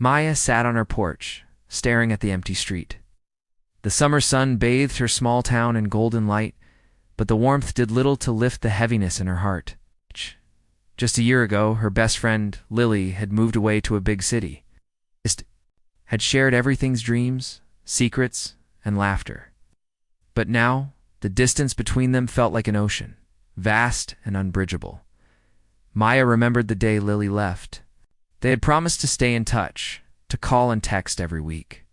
Maya sat on her porch, staring at the empty street. The summer sun bathed her small town in golden light, but the warmth did little to lift the heaviness in her heart. Just a year ago, her best friend, Lily, had moved away to a big city. Had shared everything's dreams, secrets, and laughter. But now, the distance between them felt like an ocean, vast and unbridgeable. Maya remembered the day Lily left. They had promised to stay in touch, to call and text every week.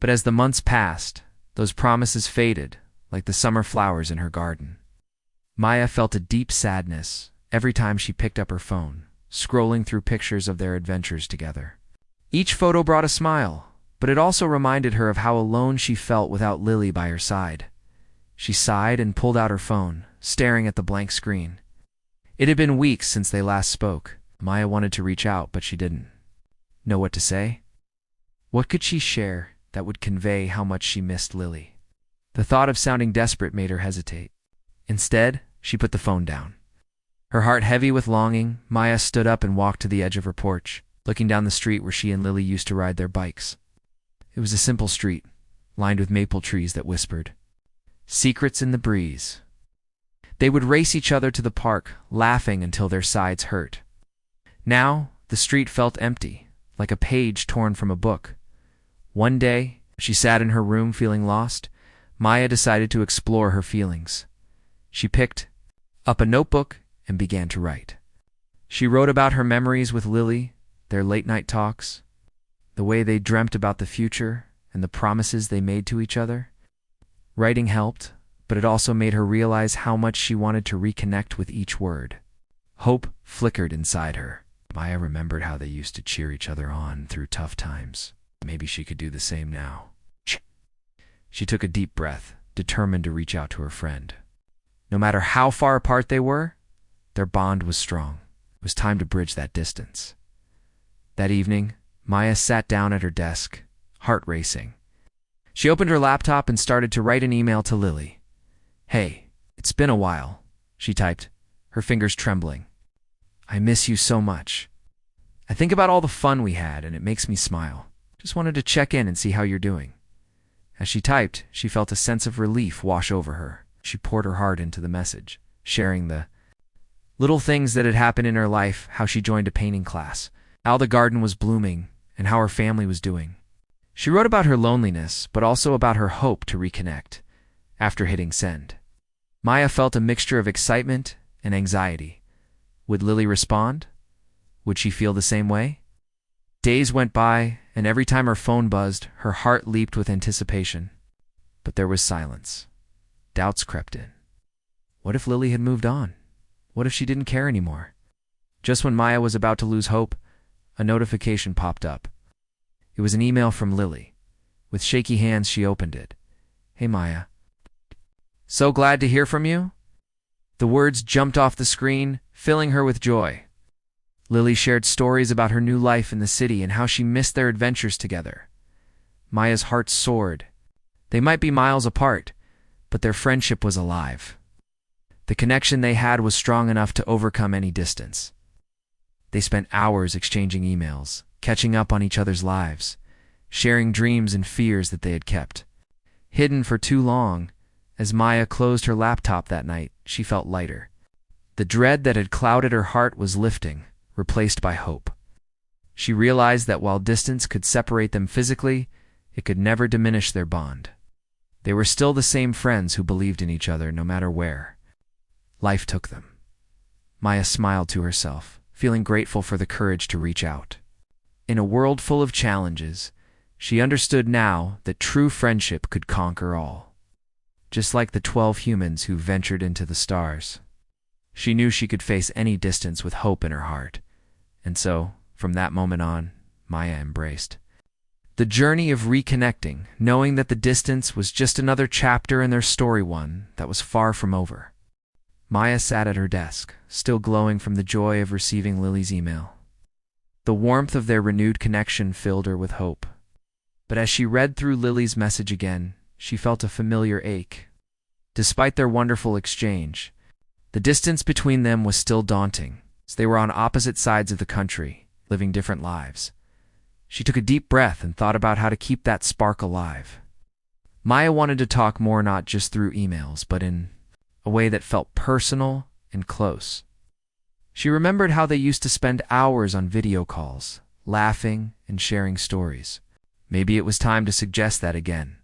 But as the months passed, those promises faded like the summer flowers in her garden. Maya felt a deep sadness every time she picked up her phone, scrolling through pictures of their adventures together. Each photo brought a smile, but it also reminded her of how alone she felt without Lily by her side. She sighed and pulled out her phone, staring at the blank screen. It had been weeks since they last spoke. Maya wanted to reach out, but she didn't know what to say. What could she share that would convey how much she missed Lily? The thought of sounding desperate made her hesitate. Instead, she put the phone down. Her heart heavy with longing, Maya stood up and walked to the edge of her porch, looking down the street where she and Lily used to ride their bikes. It was a simple street, lined with maple trees that whispered, "Secrets in the breeze." They would race each other to the park, laughing until their sides hurt. Now, the street felt empty, like a page torn from a book. One day, as she sat in her room feeling lost, Maya decided to explore her feelings. She picked up a notebook and began to write. She wrote about her memories with Lily, their late-night talks, the way they dreamt about the future, and the promises they made to each other. Writing helped, but it also made her realize how much she wanted to reconnect with each word. Hope flickered inside her. Maya remembered how they used to cheer each other on through tough times. Maybe she could do the same now. She took a deep breath, determined to reach out to her friend. No matter how far apart they were, their bond was strong. It was time to bridge that distance. That evening, Maya sat down at her desk, heart racing. She opened her laptop and started to write an email to Lily. "Hey, it's been a while," she typed, her fingers trembling. "I miss you so much. I think about all the fun we had, and it makes me smile. Just wanted to check in and see how you're doing." As she typed, she felt a sense of relief wash over her. She poured her heart into the message, sharing the little things that had happened in her life, how she joined a painting class, how the garden was blooming, and how her family was doing. She wrote about her loneliness, but also about her hope to reconnect. After hitting send, Maya felt a mixture of excitement and anxiety. Would Lily respond? Would she feel the same way? Days went by, and every time her phone buzzed, her heart leaped with anticipation. But there was silence. Doubts crept in. What if Lily had moved on? What if she didn't care anymore? Just when Maya was about to lose hope, a notification popped up. It was an email from Lily. With shaky hands, she opened it. "Hey, Maya. So glad to hear from you." The words jumped off the screen, filling her with joy. Lily shared stories about her new life in the city and how she missed their adventures together. Maya's heart soared. They might be miles apart, but their friendship was alive. The connection they had was strong enough to overcome any distance. They spent hours exchanging emails, catching up on each other's lives, sharing dreams and fears that they had kept hidden for too long. As Maya closed her laptop that night, she felt lighter. The dread that had clouded her heart was lifting, replaced by hope. She realized that while distance could separate them physically, it could never diminish their bond. They were still the same friends who believed in each other no matter where life took them. Maya smiled to herself, feeling grateful for the courage to reach out. In a world full of challenges, she understood now that true friendship could conquer all. Just like the 12 humans who ventured into the stars. She knew she could face any distance with hope in her heart. And so, from that moment on, Maya embraced the journey of reconnecting, knowing that the distance was just another chapter in their story, one that was far from over. Maya sat at her desk, still glowing from the joy of receiving Lily's email. The warmth of their renewed connection filled her with hope. But as she read through Lily's message again, she felt a familiar ache. Despite their wonderful exchange, the distance between them was still daunting, as they were on opposite sides of the country, living different lives. She took a deep breath and thought about how to keep that spark alive. Maya wanted to talk more, not just through emails, but in a way that felt personal and close. She remembered how they used to spend hours on video calls, laughing and sharing stories. Maybe it was time to suggest that again.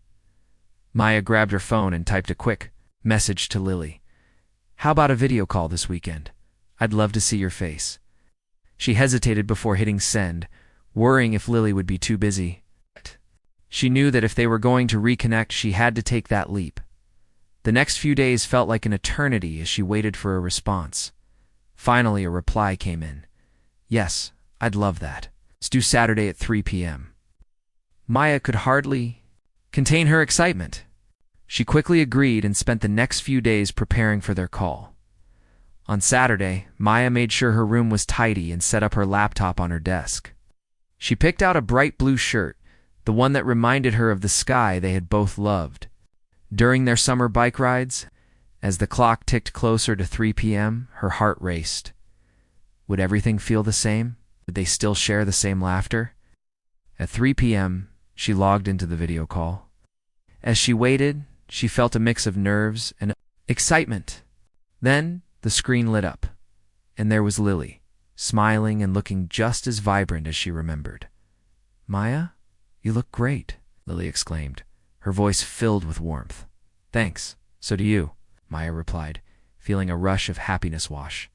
Maya grabbed her phone and typed a quick message to Lily. "How about a video call this weekend? I'd love to see your face." She hesitated before hitting send, worrying if Lily would be too busy. She knew that if they were going to reconnect, she had to take that leap. The next few days felt like an eternity as she waited for a response. Finally, a reply came in. "Yes, I'd love that. Let's do Saturday at 3 p.m. Maya could hardly contain her excitement. She quickly agreed and spent the next few days preparing for their call. On Saturday, Maya made sure her room was tidy and set up her laptop on her desk. She picked out a bright blue shirt, the one that reminded her of the sky they had both loved. During their summer bike rides, as the clock ticked closer to 3 p.m., her heart raced. Would everything feel the same? Would they still share the same laughter? At 3 p.m., she logged into the video call. As she waited, she felt a mix of nerves and excitement. Then, the screen lit up, and there was Lily, smiling and looking just as vibrant as she remembered. "Maya, you look great," Lily exclaimed, her voice filled with warmth. "Thanks, so do you," Maya replied, feeling a rush of happiness wash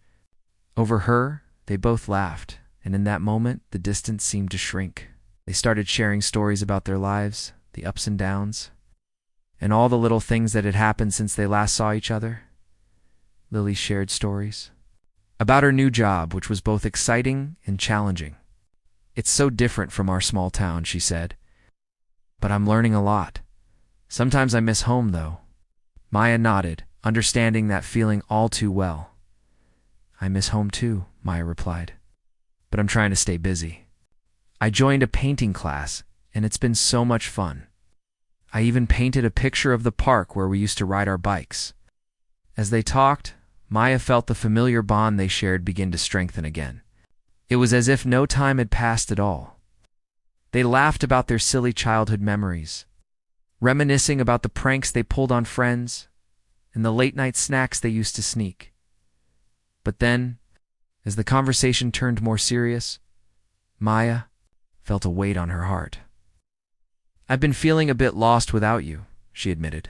over her. They both laughed, and in that moment, the distance seemed to shrink. They started sharing stories about their lives, the ups and downs, and all the little things that had happened since they last saw each other. Lily shared stories about her new job, which was both exciting and challenging. "It's so different from our small town," she said, "but I'm learning a lot. Sometimes I miss home, though." Maya nodded, understanding that feeling all too well. "I miss home too," Maya replied, "but I'm trying to stay busy. I joined a painting class, and it's been so much fun. I even painted a picture of the park where we used to ride our bikes." As they talked, Maya felt the familiar bond they shared begin to strengthen again. It was as if no time had passed at all. They laughed about their silly childhood memories, reminiscing about the pranks they pulled on friends and the late-night snacks they used to sneak. But then, as the conversation turned more serious, Maya felt a weight on her heart. "I've been feeling a bit lost without you," she admitted.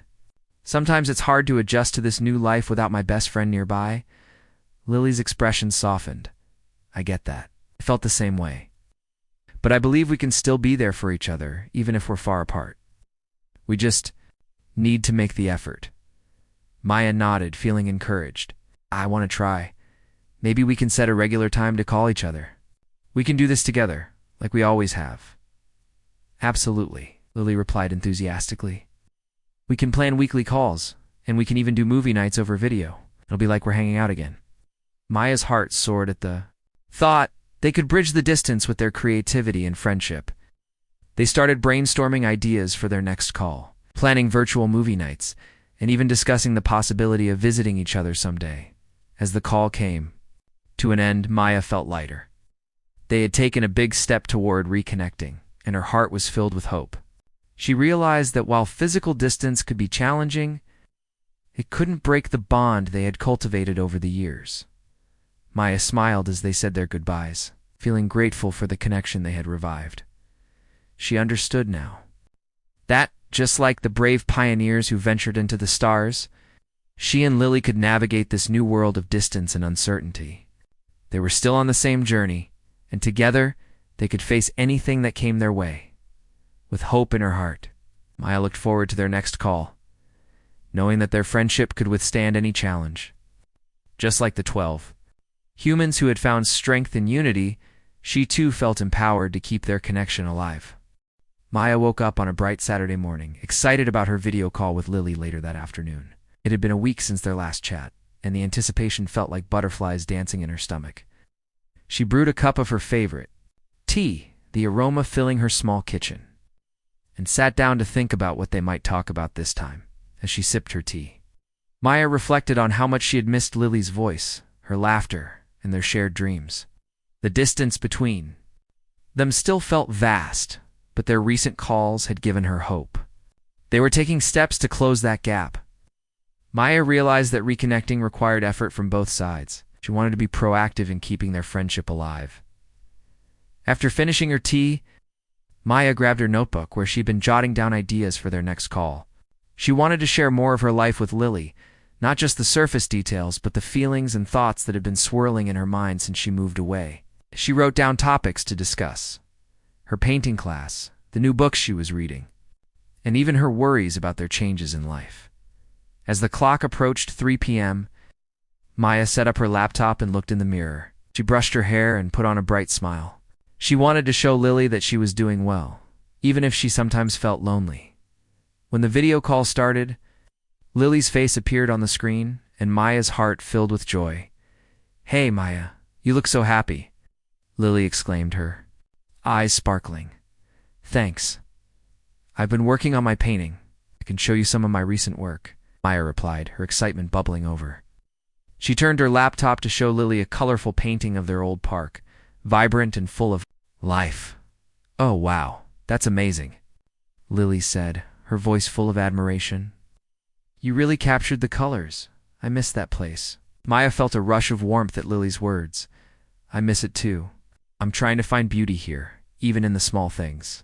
"Sometimes it's hard to adjust to this new life without my best friend nearby." Lily's expression softened. "I get that. I felt the same way. But I believe we can still be there for each other, even if we're far apart. We just need to make the effort." Maya nodded, feeling encouraged. "I want to try. Maybe we can set a regular time to call each other. We can do this together, like we always have." "Absolutely," Lily replied enthusiastically. "We can plan weekly calls, and we can even do movie nights over video. It'll be like we're hanging out again." Maya's heart soared at the thought they could bridge the distance with their creativity and friendship. They started brainstorming ideas for their next call, planning virtual movie nights, and even discussing the possibility of visiting each other someday. As the call came to an end, Maya felt lighter. They had taken a big step toward reconnecting, and her heart was filled with hope. She realized that while physical distance could be challenging, it couldn't break the bond they had cultivated over the years. Maya smiled as they said their goodbyes, feeling grateful for the connection they had revived. She understood now that, just like the brave pioneers who ventured into the stars, she and Lily could navigate this new world of distance and uncertainty. They were still on the same journey, and together they could face anything that came their way. With hope in her heart, Maya looked forward to their next call, knowing that their friendship could withstand any challenge. Just like the 12 humans who had found strength in unity, she too felt empowered to keep their connection alive. Maya woke up on a bright Saturday morning, excited about her video call with Lily later that afternoon. It had been a week since their last chat, and the anticipation felt like butterflies dancing in her stomach. She brewed a cup of her favorite tea, the aroma filling her small kitchen, and sat down to think about what they might talk about this time. As she sipped her tea, Maya reflected on how much she had missed Lily's voice, her laughter, and their shared dreams. The distance between them still felt vast, but their recent calls had given her hope. They were taking steps to close that gap. Maya realized that reconnecting required effort from both sides. She wanted to be proactive in keeping their friendship alive. After finishing her tea, Maya grabbed her notebook where she'd been jotting down ideas for their next call. She wanted to share more of her life with Lily, not just the surface details, but the feelings and thoughts that had been swirling in her mind since she moved away. She wrote down topics to discuss: her painting class, the new books she was reading, and even her worries about their changes in life. As the clock approached 3 p.m., Maya set up her laptop and looked in the mirror. She brushed her hair and put on a bright smile. She wanted to show Lily that she was doing well, even if she sometimes felt lonely. When the video call started, Lily's face appeared on the screen, and Maya's heart filled with joy. "Hey, Maya, you look so happy," Lily exclaimed, her eyes sparkling. "Thanks. I've been working on my painting. I can show you some of my recent work," Maya replied, her excitement bubbling over. She turned her laptop to show Lily a colorful painting of their old park, vibrant and full of life. "Oh, wow, that's amazing," Lily said, her voice full of admiration. "You really captured the colors. I miss that place." Maya felt a rush of warmth at Lily's words. "I miss it too. I'm trying to find beauty here, even in the small things."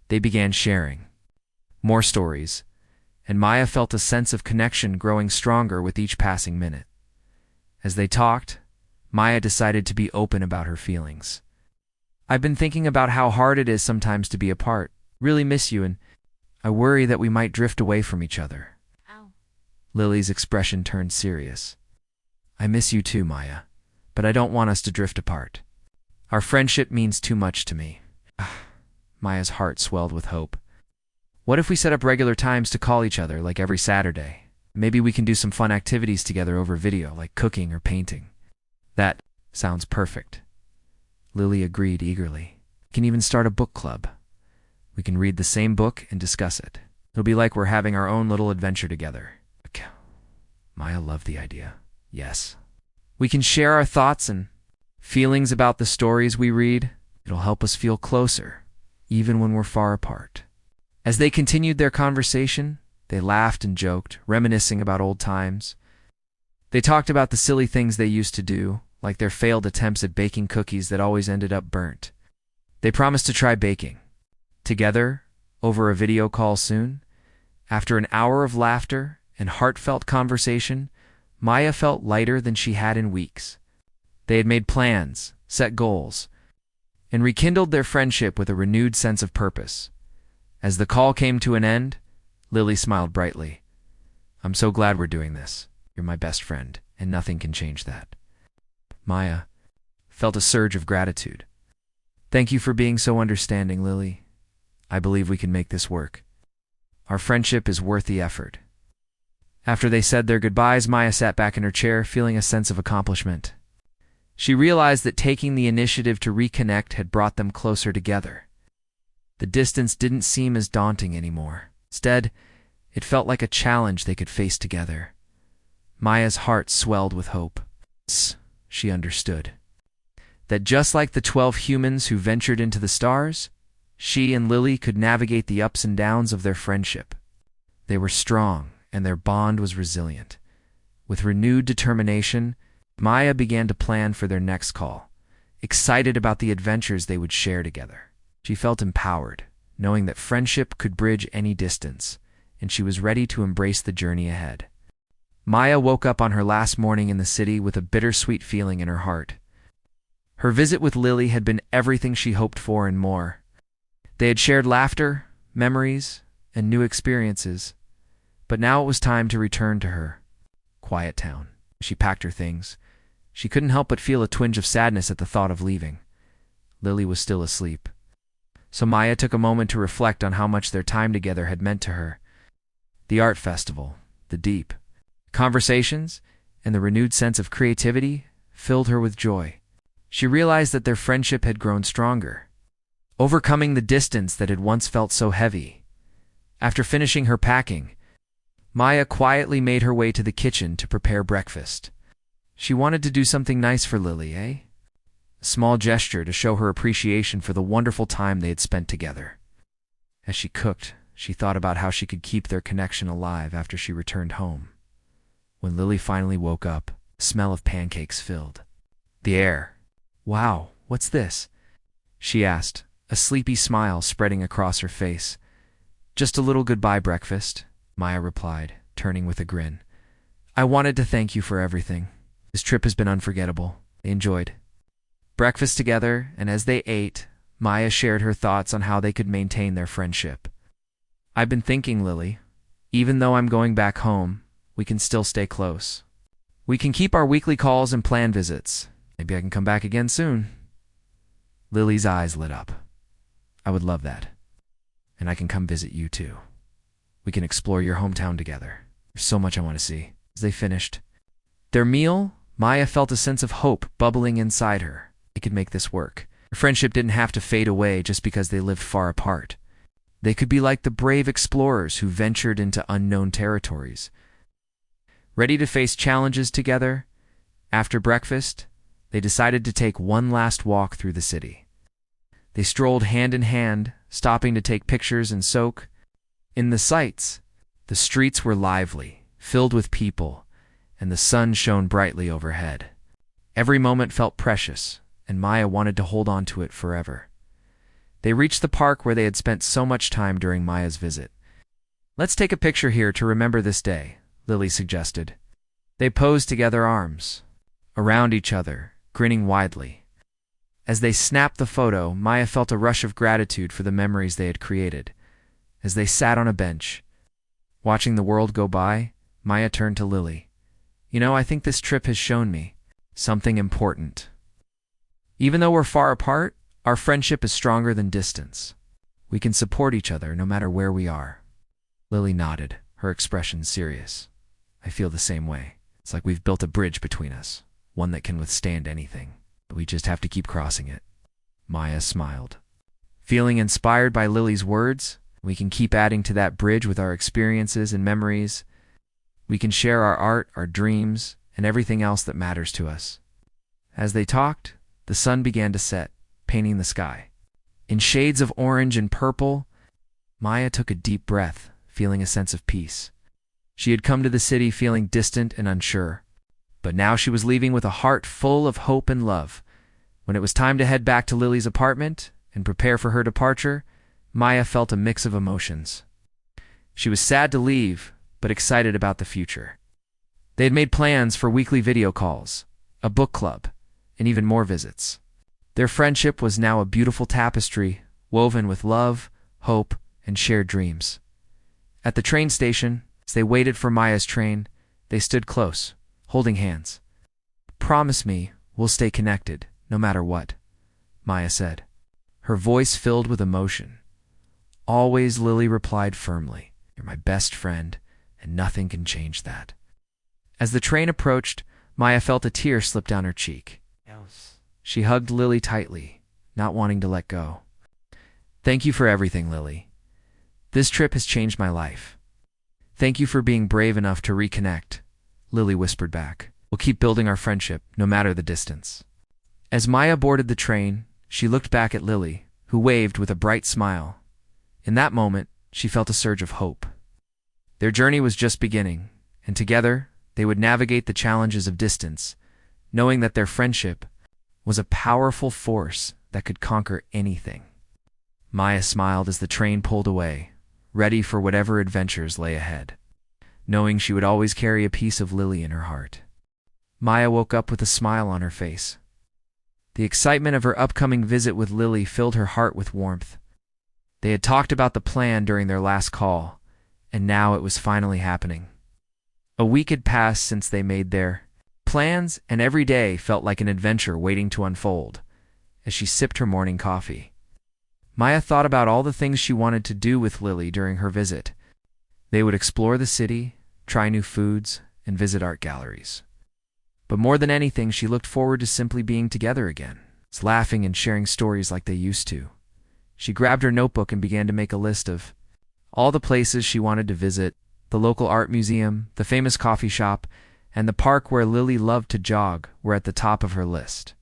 They began sharing more stories, and Maya felt a sense of connection growing stronger with each passing minute. As they talked, Maya decided to be open about her feelings. "I've been thinking about how hard it is sometimes to be apart. Really miss you, and I worry that we might drift away from each other." Lily's expression turned serious. "I miss you too, Maya, but I don't want us to drift apart. Our friendship means too much to me." Maya's heart swelled with hope. "What if we set up regular times to call each other, like every Saturday? Maybe we can do some fun activities together over video, like cooking or painting." "That sounds perfect," Lily agreed eagerly. "We can even start a book club. We can read the same book and discuss it. It'll be like we're having our own little adventure together." Maya loved the idea. "Yes. We can share our thoughts and feelings about the stories we read. It'll help us feel closer, even when we're far apart." As they continued their conversation, they laughed and joked, reminiscing about old times. They talked about the silly things they used to do, like their failed attempts at baking cookies that always ended up burnt. They promised to try baking together over a video call soon. After an hour of laughter and heartfelt conversation, Maya felt lighter than she had in weeks. They had made plans, set goals, and rekindled their friendship with a renewed sense of purpose. As the call came to an end, Lily smiled brightly. "I'm so glad we're doing this. You're my best friend, and nothing can change that." Maya felt a surge of gratitude. "Thank you for being so understanding, Lily. I believe we can make this work. Our friendship is worth the effort." After they said their goodbyes, Maya sat back in her chair, feeling a sense of accomplishment. She realized that taking the initiative to reconnect had brought them closer together. The distance didn't seem as daunting anymore. Instead, it felt like a challenge they could face together. Maya's heart swelled with hope. She understood that just like the 12 humans who ventured into the stars, she and Lily could navigate the ups and downs of their friendship. They were strong, and their bond was resilient. With renewed determination, Maya began to plan for their next call, excited about the adventures they would share together. She felt empowered, knowing that friendship could bridge any distance, and she was ready to embrace the journey ahead. Maya woke up on her last morning in the city with a bittersweet feeling in her heart. Her visit with Lily had been everything she hoped for and more. They had shared laughter, memories, and new experiences, but now it was time to return to her quiet town. She packed her things. She couldn't help but feel a twinge of sadness at the thought of leaving. Lily was still asleep. So Maya took a moment to reflect on how much their time together had meant to her. The art festival, the deep conversations, and the renewed sense of creativity filled her with joy. She realized that their friendship had grown stronger, overcoming the distance that had once felt so heavy. After finishing her packing, Maya quietly made her way to the kitchen to prepare breakfast. She wanted to do something nice for Lily, a small gesture to show her appreciation for the wonderful time they had spent together. As she cooked, she thought about how she could keep their connection alive after she returned home. When Lily finally woke up, the smell of pancakes filled the air. "Wow, what's this?" she asked, a sleepy smile spreading across her face. "Just a little goodbye breakfast," Maya replied, turning with a grin. "I wanted to thank you for everything. This trip has been unforgettable." They enjoyed breakfast together, and as they ate, Maya shared her thoughts on how they could maintain their friendship. "I've been thinking, Lily, even though I'm going back home, we can still stay close. We can keep our weekly calls and plan visits. Maybe I can come back again soon." Lily's eyes lit up. "I would love that. And I can come visit you too. We can explore your hometown together. There's so much I want to see." As they finished their meal, Maya felt a sense of hope bubbling inside her. They could make this work. Their friendship didn't have to fade away just because they lived far apart. They could be like the brave explorers who ventured into unknown territories. Ready to face challenges together, after breakfast, they decided to take one last walk through the city. They strolled hand in hand, stopping to take pictures and soak in the sights. The streets were lively, filled with people, and the sun shone brightly overhead. Every moment felt precious, and Maya wanted to hold on to it forever. They reached the park where they had spent so much time during Maya's visit. "Let's take a picture here to remember this day," Lily suggested. They posed together, arms around each other, grinning widely. As they snapped the photo, Maya felt a rush of gratitude for the memories they had created. As they sat on a bench, watching the world go by, Maya turned to Lily. "You know, I think this trip has shown me something important. Even though we're far apart, our friendship is stronger than distance. We can support each other no matter where we are." Lily nodded, her expression serious. "I feel the same way. It's like we've built a bridge between us, one that can withstand anything, but we just have to keep crossing it." Maya smiled. Feeling inspired by Lily's words, we can keep adding to that bridge with our experiences and memories. We can share our art, our dreams, and everything else that matters to us. As they talked, the sun began to set, painting the sky in shades of orange and purple. Maya took a deep breath, feeling a sense of peace. She had come to the city feeling distant and unsure, but now she was leaving with a heart full of hope and love. When it was time to head back to Lily's apartment and prepare for her departure, Maya felt a mix of emotions. She was sad to leave, but excited about the future. They had made plans for weekly video calls, a book club, and even more visits. Their friendship was now a beautiful tapestry, woven with love, hope, and shared dreams. At the train station, as they waited for Maya's train, they stood close, holding hands. "Promise me we'll stay connected, no matter what," Maya said, her voice filled with emotion. "Always," Lily replied firmly. "You're my best friend, and nothing can change that." As the train approached, Maya felt a tear slip down her cheek. She hugged Lily tightly, not wanting to let go. "Thank you for everything, Lily. This trip has changed my life." "Thank you for being brave enough to reconnect," Lily whispered back. "We'll keep building our friendship, no matter the distance." As Maya boarded the train, she looked back at Lily, who waved with a bright smile. In that moment, she felt a surge of hope. Their journey was just beginning, and together, they would navigate the challenges of distance, knowing that their friendship was a powerful force that could conquer anything. Maya smiled as the train pulled away, ready for whatever adventures lay ahead, knowing she would always carry a piece of Lily in her heart. Maya woke up with a smile on her face. The excitement of her upcoming visit with Lily filled her heart with warmth. They had talked about the plan during their last call, and now it was finally happening. A week had passed since they made their plans, and every day felt like an adventure waiting to unfold. As she sipped her morning coffee, Maya thought about all the things she wanted to do with Lily during her visit. They would explore the city, try new foods, and visit art galleries. But more than anything, she looked forward to simply being together again, laughing and sharing stories like they used to. She grabbed her notebook and began to make a list of all the places she wanted to visit: the local art museum, the famous coffee shop, and the park where Lily loved to jog were at the top of her list.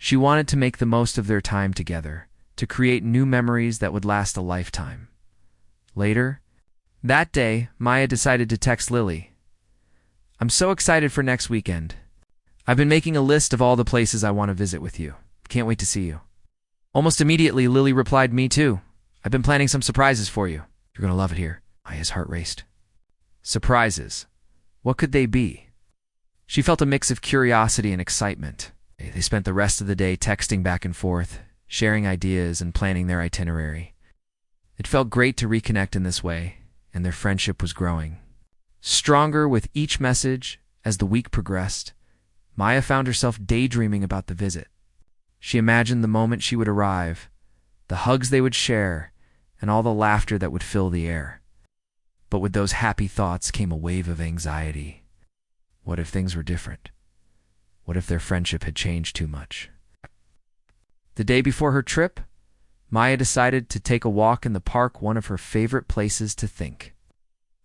She wanted to make the most of their time together, to create new memories that would last a lifetime. Later, that day, Maya decided to text Lily. "I'm so excited for next weekend. I've been making a list of all the places I want to visit with you. Can't wait to see you." Almost immediately, Lily replied, "Me too. I've been planning some surprises for you. You're going to love it here." Maya's heart raced. Surprises. What could they be? She felt a mix of curiosity and excitement. They spent the rest of the day texting back and forth, sharing ideas and planning their itinerary. It felt great to reconnect in this way, and their friendship was growing. Stronger with each message as the week progressed, Maya found herself daydreaming about the visit. She imagined the moment she would arrive, the hugs they would share, and all the laughter that would fill the air. But with those happy thoughts came a wave of anxiety. What if things were different? What if their friendship had changed too much? The day before her trip, Maya decided to take a walk in the park, one of her favorite places to think.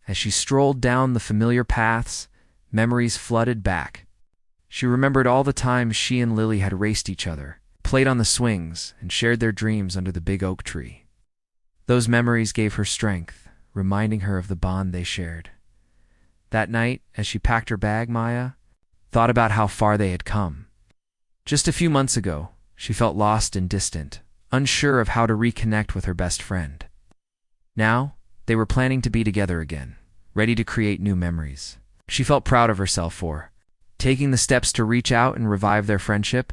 As she strolled down the familiar paths, memories flooded back. She remembered all the times she and Lily had raced each other, played on the swings, and shared their dreams under the big oak tree. Those memories gave her strength, reminding her of the bond they shared. That night, as she packed her bag, Maya thought about how far they had come. Just a few months ago, she felt lost and distant, unsure of how to reconnect with her best friend. Now, they were planning to be together again, ready to create new memories. She felt proud of herself for taking the steps to reach out and revive their friendship.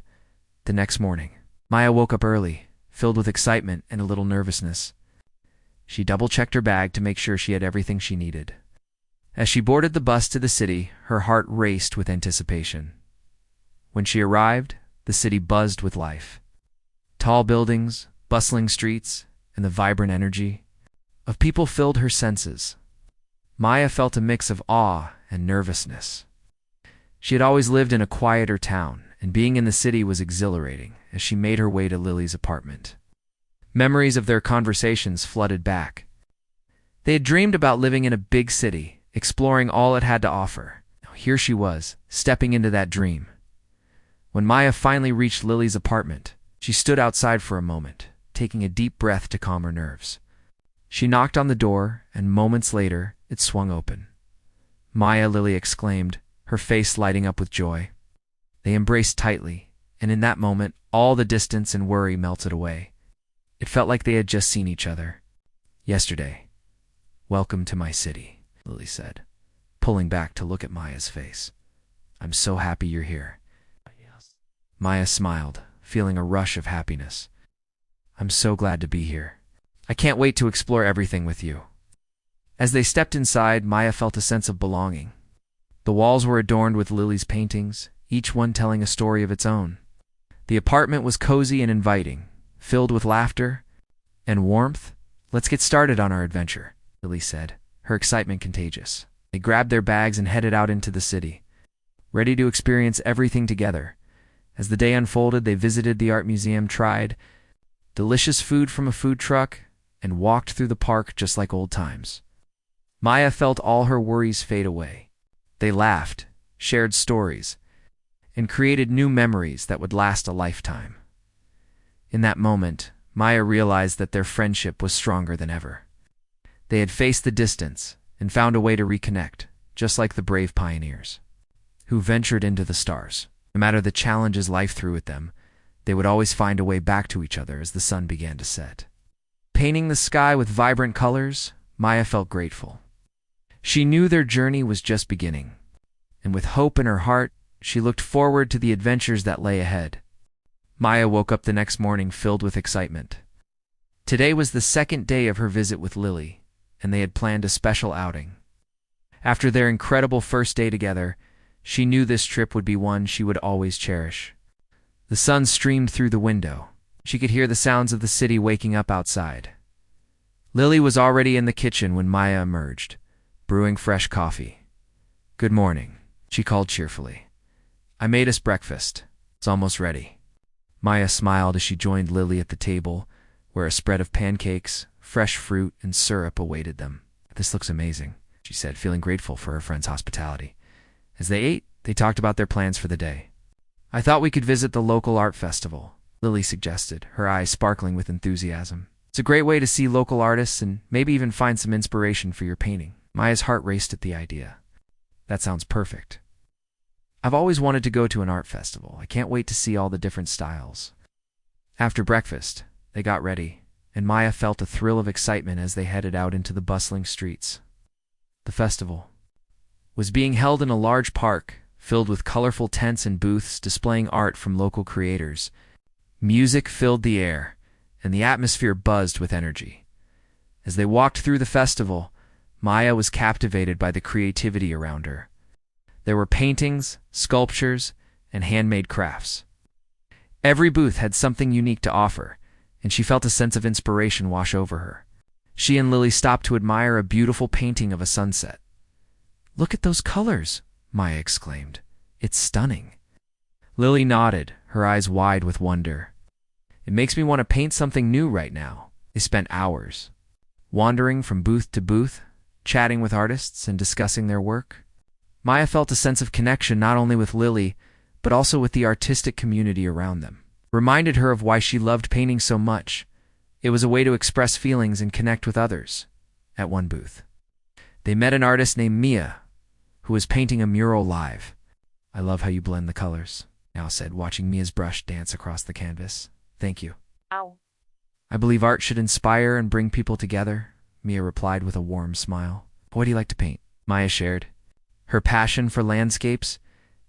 The next morning, Maya woke up early, filled with excitement and a little nervousness. She double-checked her bag to make sure she had everything she needed. As she boarded the bus to the city, her heart raced with anticipation. When she arrived, the city buzzed with life. Tall buildings, bustling streets, and the vibrant energy of people filled her senses. Maya felt a mix of awe and nervousness. She had always lived in a quieter town, and being in the city was exhilarating as she made her way to Lily's apartment. Memories of their conversations flooded back. They had dreamed about living in a big city, exploring all it had to offer. Now here she was, stepping into that dream. When Maya finally reached Lily's apartment, she stood outside for a moment, taking a deep breath to calm her nerves. She knocked on the door, and moments later, it swung open. "Maya," Lily exclaimed, her face lighting up with joy. They embraced tightly, and in that moment, all the distance and worry melted away. It felt like they had just seen each other yesterday. "Welcome to my city," Lily said, pulling back to look at Maya's face. "I'm so happy you're here." Maya smiled, feeling a rush of happiness. "I'm so glad to be here. I can't wait to explore everything with you." As they stepped inside, Maya felt a sense of belonging. The walls were adorned with Lily's paintings, each one telling a story of its own. The apartment was cozy and inviting, filled with laughter and warmth. "Let's get started on our adventure," Lily said, her excitement contagious. They grabbed their bags and headed out into the city, ready to experience everything together. As the day unfolded, they visited the art museum, tried delicious food from a food truck, and walked through the park just like old times. Maya felt all her worries fade away. They laughed, shared stories, and created new memories that would last a lifetime. In that moment, Maya realized that their friendship was stronger than ever. They had faced the distance and found a way to reconnect, just like the brave pioneers who ventured into the stars. No matter the challenges life threw at them, they would always find a way back to each other as the sun began to set. Painting the sky with vibrant colors, Maya felt grateful. She knew their journey was just beginning, and with hope in her heart, she looked forward to the adventures that lay ahead. Maya woke up the next morning filled with excitement. Today was the second day of her visit with Lily, and they had planned a special outing. After their incredible first day together, she knew this trip would be one she would always cherish. The sun streamed through the window. She could hear the sounds of the city waking up outside. Lily was already in the kitchen when Maya emerged, brewing fresh coffee. "Good morning," she called cheerfully. "I made us breakfast. It's almost ready." Maya smiled as she joined Lily at the table, where a spread of pancakes, fresh fruit, and syrup awaited them. "This looks amazing," she said, feeling grateful for her friend's hospitality. As they ate, they talked about their plans for the day. I thought we could visit the local art festival, Lily suggested, her eyes sparkling with enthusiasm. It's a great way to see local artists and maybe even find some inspiration for your painting. Maya's heart raced at the idea. That sounds perfect. I've always wanted to go to an art festival. I can't wait to see all the different styles. After breakfast, they got ready, and Maya felt a thrill of excitement as they headed out into the bustling streets. The festival was being held in a large park, filled with colorful tents and booths displaying art from local creators. Music filled the air, and the atmosphere buzzed with energy. As they walked through the festival, Maya was captivated by the creativity around her. There were paintings, sculptures, and handmade crafts. Every booth had something unique to offer, and she felt a sense of inspiration wash over her. She and Lily stopped to admire a beautiful painting of a sunset. "Look at those colors," Maya exclaimed. "It's stunning." Lily nodded, her eyes wide with wonder. "It makes me want to paint something new right now." They spent hours, wandering from booth to booth, chatting with artists and discussing their work. Maya felt a sense of connection not only with Lily, but also with the artistic community around them. Reminded her of why she loved painting so much. It was a way to express feelings and connect with others. At one booth, they met an artist named Mia, who was painting a mural live. "I love how you blend the colors," Now said, watching Mia's brush dance across the canvas. "Thank you." Ow. "I believe art should inspire and bring people together," Mia replied with a warm smile. "What do you like to paint?" Maya shared her passion for landscapes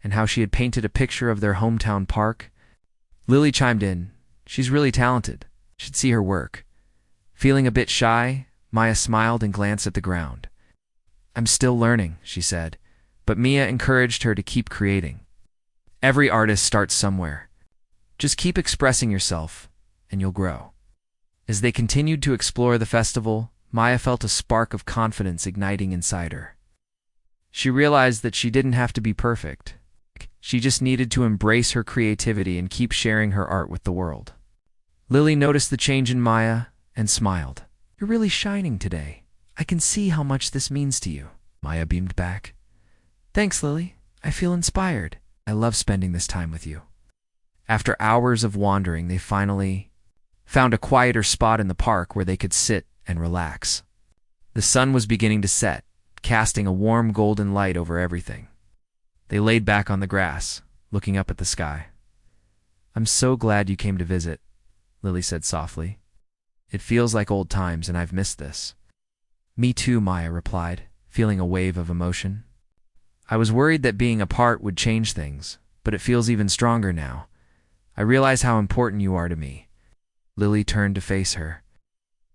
and how she had painted a picture of their hometown park. Lily chimed in. "She's really talented. You should see her work." Feeling a bit shy, Maya smiled and glanced at the ground. "I'm still learning," she said, but Mia encouraged her to keep creating. Every artist starts somewhere. Just keep expressing yourself, and you'll grow. As they continued to explore the festival, Maya felt a spark of confidence igniting inside her. She realized that she didn't have to be perfect. She just needed to embrace her creativity and keep sharing her art with the world. Lily noticed the change in Maya and smiled. "You're really shining today. I can see how much this means to you." Maya beamed back. "Thanks, Lily. I feel inspired. I love spending this time with you." After hours of wandering, they finally found a quieter spot in the park where they could sit and relax. The sun was beginning to set, casting a warm golden light over everything. They laid back on the grass, looking up at the sky. "I'm so glad you came to visit," Lily said softly. "It feels like old times, and I've missed this." "Me too," Maya replied, feeling a wave of emotion. "I was worried that being apart would change things, but it feels even stronger now. I realize how important you are to me." Lily turned to face her.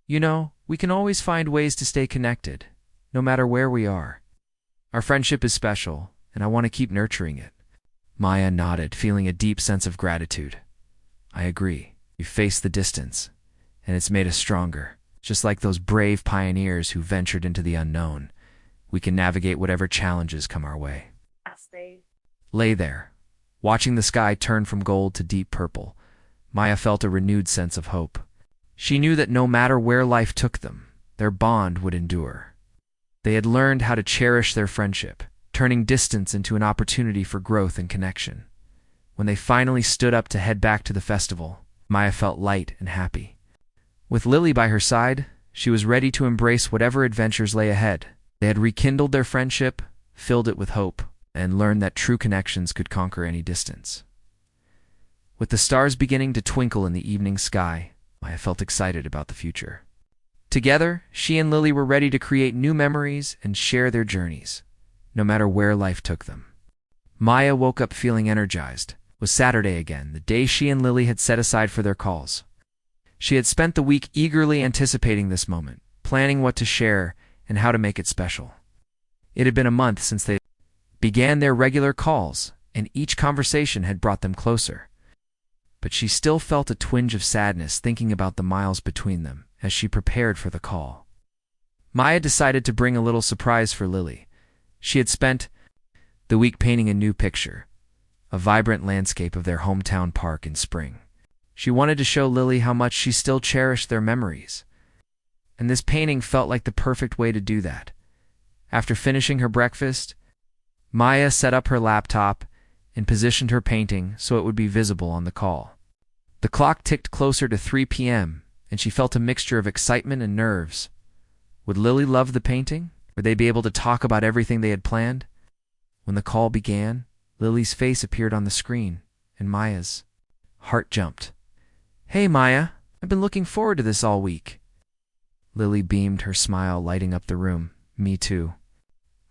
"You know, we can always find ways to stay connected, no matter where we are. Our friendship is special, and I want to keep nurturing it." Maya nodded, feeling a deep sense of gratitude. "I agree. You face the distance, and it's made us stronger. Just like those brave pioneers who ventured into the unknown, we can navigate whatever challenges come our way." Lay there, watching the sky turn from gold to deep purple, Maya felt a renewed sense of hope. She knew that no matter where life took them, their bond would endure. They had learned how to cherish their friendship, turning distance into an opportunity for growth and connection. When they finally stood up to head back to the festival, Maya felt light and happy. With Lily by her side, she was ready to embrace whatever adventures lay ahead. They had rekindled their friendship, filled it with hope, and learned that true connections could conquer any distance. With the stars beginning to twinkle in the evening sky, Maya felt excited about the future. Together, she and Lily were ready to create new memories and share their journeys, no matter where life took them. Maya woke up feeling energized. It was Saturday again, the day she and Lily had set aside for their calls. She had spent the week eagerly anticipating this moment, planning what to share and how to make it special. It had been a month since they began their regular calls, and each conversation had brought them closer. But she still felt a twinge of sadness thinking about the miles between them as she prepared for the call. Maya decided to bring a little surprise for Lily. She had spent the week painting a new picture, a vibrant landscape of their hometown park in spring. She wanted to show Lily how much she still cherished their memories, and this painting felt like the perfect way to do that. After finishing her breakfast, Maya set up her laptop and positioned her painting so it would be visible on the call. The clock ticked closer to 3 p.m., and she felt a mixture of excitement and nerves. Would Lily love the painting? Would they be able to talk about everything they had planned? When the call began, Lily's face appeared on the screen, and Maya's heart jumped. "Hey, Maya, I've been looking forward to this all week." Lily beamed, her smile lighting up the room. "Me too."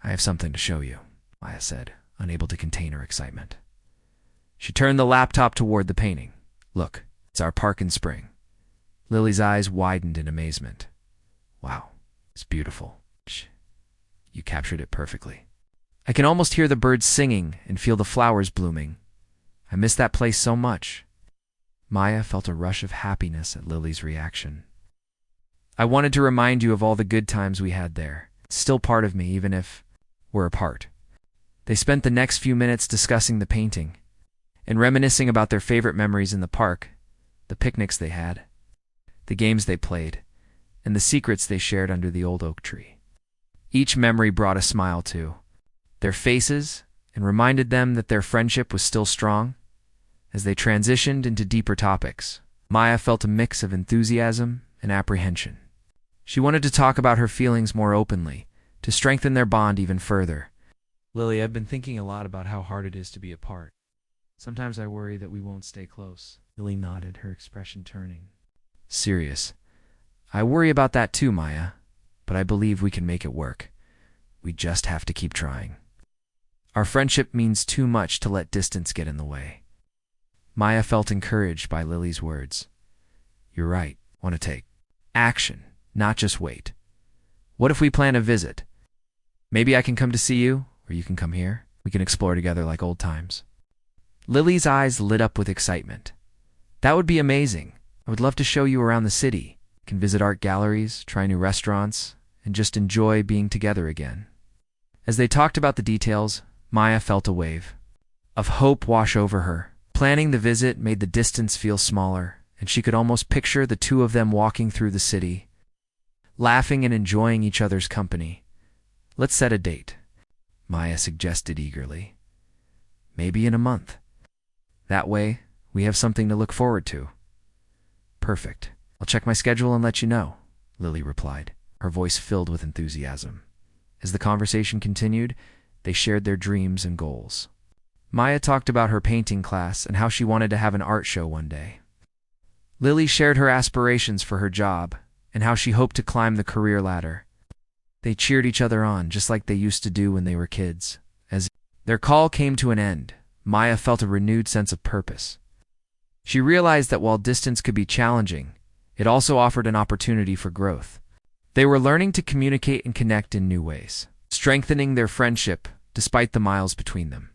"I have something to show you," Maya said, unable to contain her excitement. She turned the laptop toward the painting. "Look, it's our park in spring." Lily's eyes widened in amazement. "Wow, it's beautiful. You captured it perfectly. I can almost hear the birds singing and feel the flowers blooming. I miss that place so much." Maya felt a rush of happiness at Lily's reaction. "I wanted to remind you of all the good times we had there. It's still part of me, even if we're apart." They spent the next few minutes discussing the painting and reminiscing about their favorite memories in the park, the picnics they had, the games they played, and the secrets they shared under the old oak tree. Each memory brought a smile to their faces and reminded them that their friendship was still strong. As they transitioned into deeper topics, Maya felt a mix of enthusiasm and apprehension. She wanted to talk about her feelings more openly, to strengthen their bond even further. "Lily, I've been thinking a lot about how hard it is to be apart. Sometimes I worry that we won't stay close." Lily nodded, her expression turning serious. "I worry about that too, Maya, but I believe we can make it work. We just have to keep trying. Our friendship means too much to let distance get in the way." Maya felt encouraged by Lily's words. "You're right. I want to take action, not just wait. What if we plan a visit? Maybe I can come to see you, or you can come here. We can explore together like old times." Lily's eyes lit up with excitement. "That would be amazing. I would love to show you around the city. We can visit art galleries, try new restaurants, and just enjoy being together again." As they talked about the details, Maya felt a wave of hope wash over her. Planning the visit made the distance feel smaller, and she could almost picture the two of them walking through the city, laughing and enjoying each other's company. "Let's set a date," Maya suggested eagerly. "Maybe in a month. That way, we have something to look forward to." "Perfect. I'll check my schedule and let you know," Lily replied, her voice filled with enthusiasm. As the conversation continued, they shared their dreams and goals. Maya talked about her painting class and how she wanted to have an art show one day. Lily shared her aspirations for her job and how she hoped to climb the career ladder. They cheered each other on, just like they used to do when they were kids. As their call came to an end, Maya felt a renewed sense of purpose. She realized that while distance could be challenging, it also offered an opportunity for growth. They were learning to communicate and connect in new ways, strengthening their friendship despite the miles between them.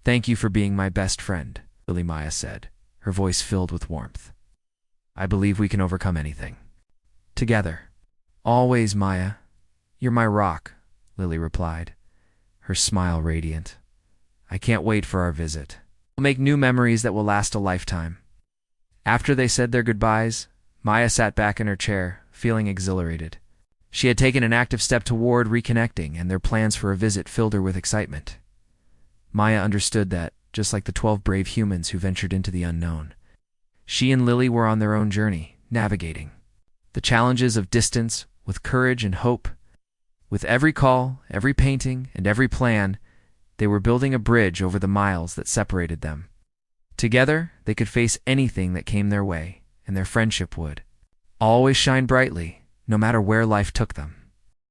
"Thank you for being my best friend," Lily Maya said, her voice filled with warmth. "I believe we can overcome anything together." "Always, Maya. You're my rock," Lily replied, her smile radiant. "I can't wait for our visit. We'll make new memories that will last a lifetime." After they said their goodbyes, Maya sat back in her chair, feeling exhilarated. She had taken an active step toward reconnecting, and their plans for a visit filled her with excitement. Maya understood that, just like the 12 brave humans who ventured into the unknown, she and Lily were on their own journey, navigating the challenges of distance with courage and hope. With every call, every painting, and every plan, they were building a bridge over the miles that separated them. Together, they could face anything that came their way, and their friendship would always shine brightly, no matter where life took them.